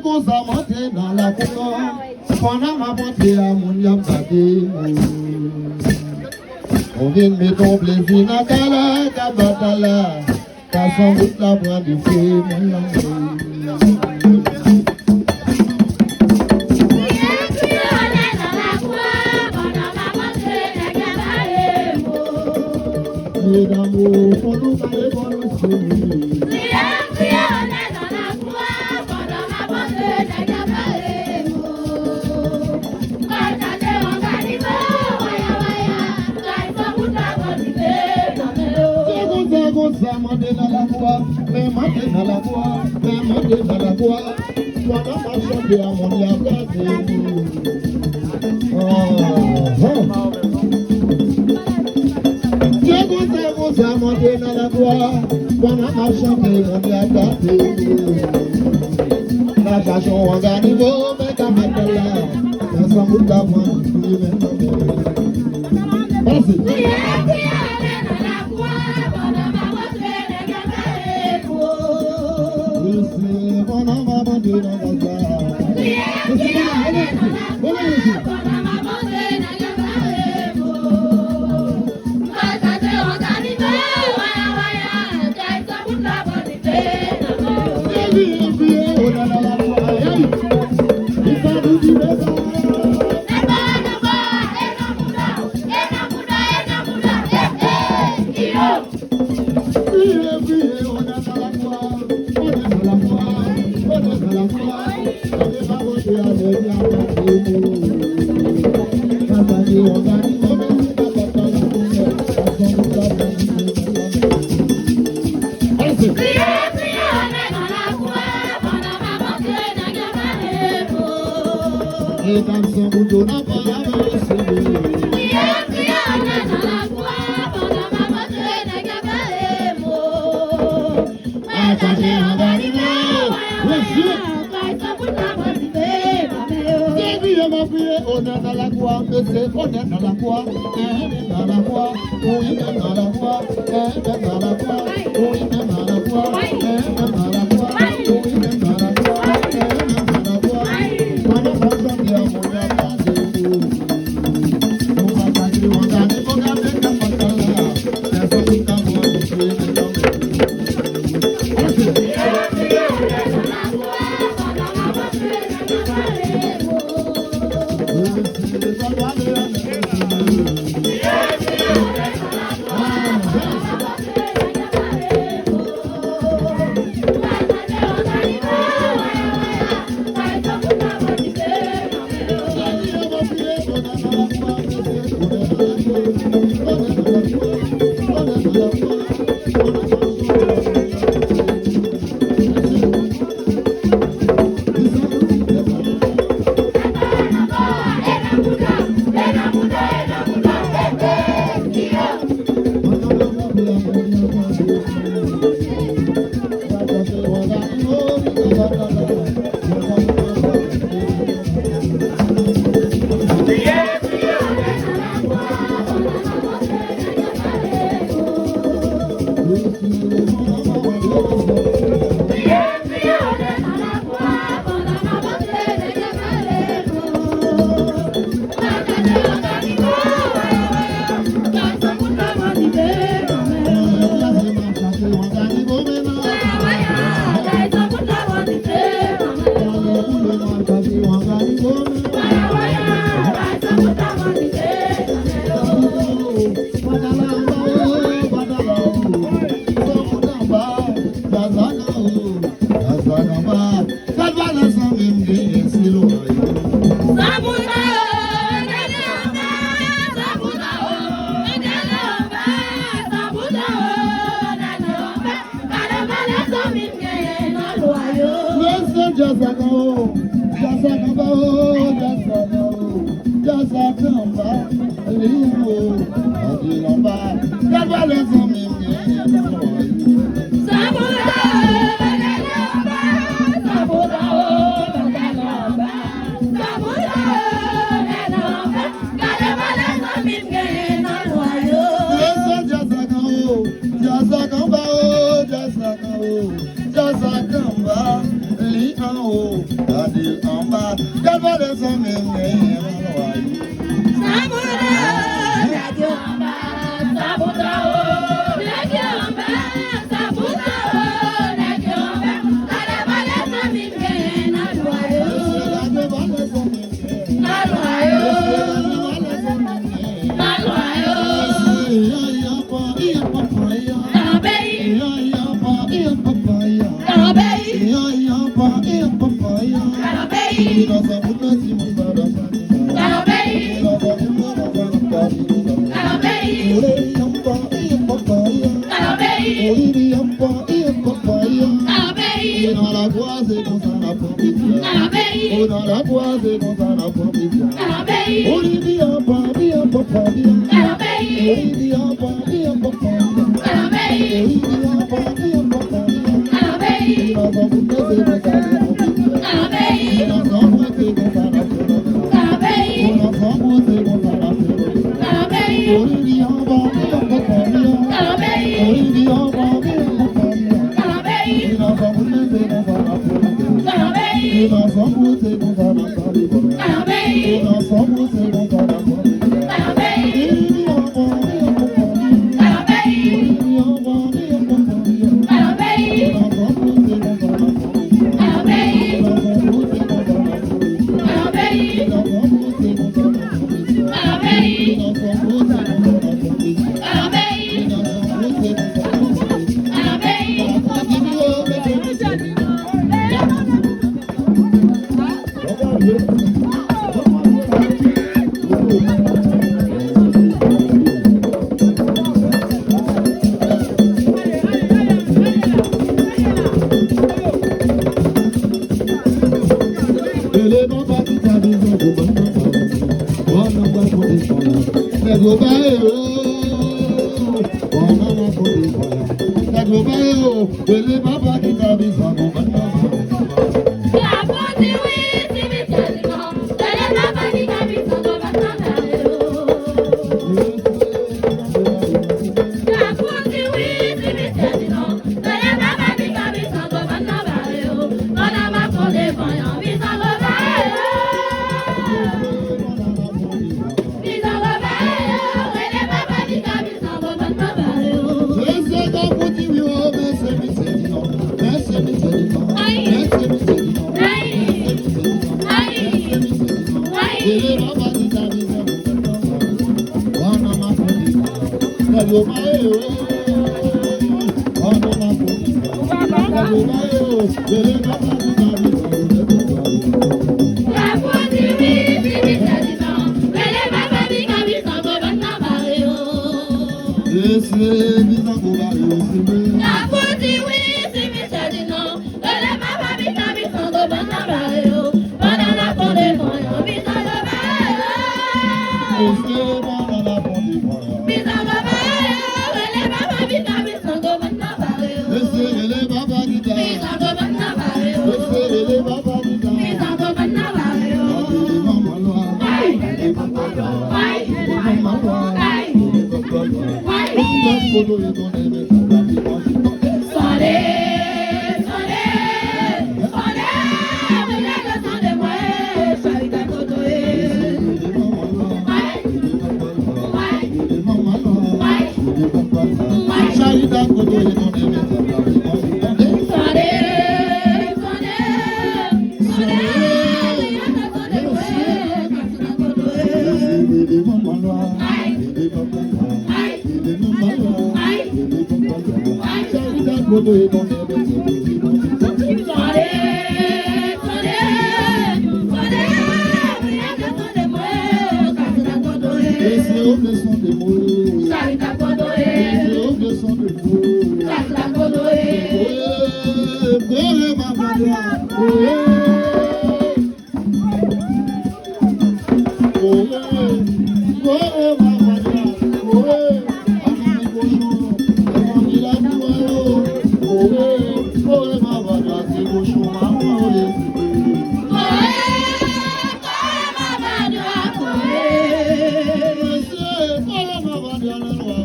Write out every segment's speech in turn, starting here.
qu'on s'est monté dans la cour, pendant ma montée à mon yambaké. On vient mettre ton plaisir dans la cabatala, t'as sans doute la voix du feu, mon amour. D'amour, pour nous parler pour nous soumis. Mandé dans la voix, mais mandé dans la voix, mais mandé dans la voix. Pendant ma chanté à mon yabate. Vous a monté dans la voix, pendant ma chanté mon yabate. La chanson en ganiveau, mais qu'à mettre là, mais sans bout d'avant, plus maintenant. Vas-y. l'île en bas. D'abord les hommes et dans la boise comme ça la pomme. Dans la boise comme ça la pomme. Olivier en bas, bien papa bien. Olivier en bas, bien papa bien. Olivier en bas, bien papa bien. Il a son bout de comme ça la pomme. Il a son bout de comme ça la pomme. Il a son bout de comme ça la pomme. Olivier en bas, bien papa bien. Olivier en bas, bien papa bien. Il a son bout de comme ça la pomme. Il a son bout de comme ça la pomme. Il a son bout de comme ça la pomme.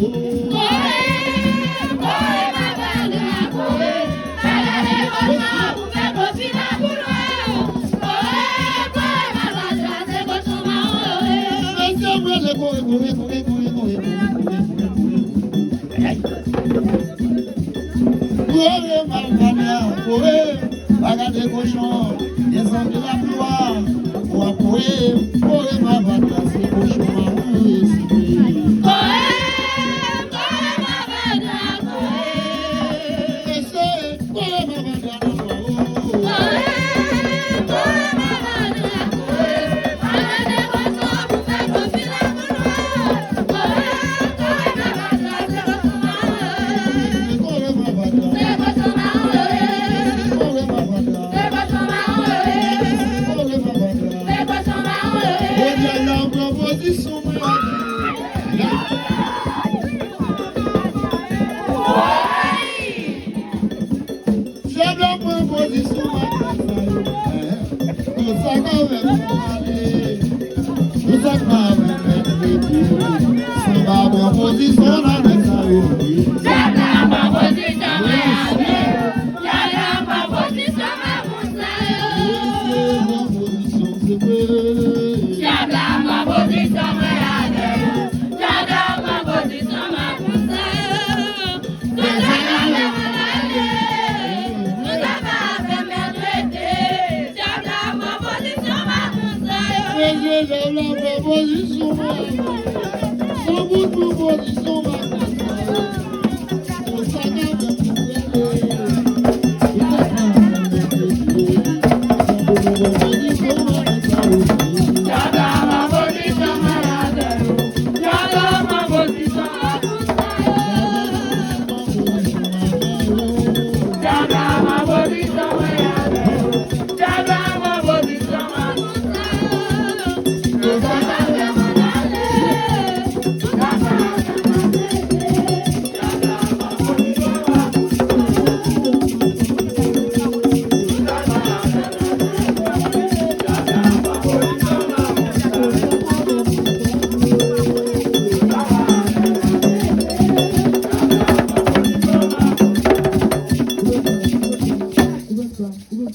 Oh Bagade cochon, descend de la gloire, pour appuyer, pour ma bataille, c'est cochon marron et si. Position,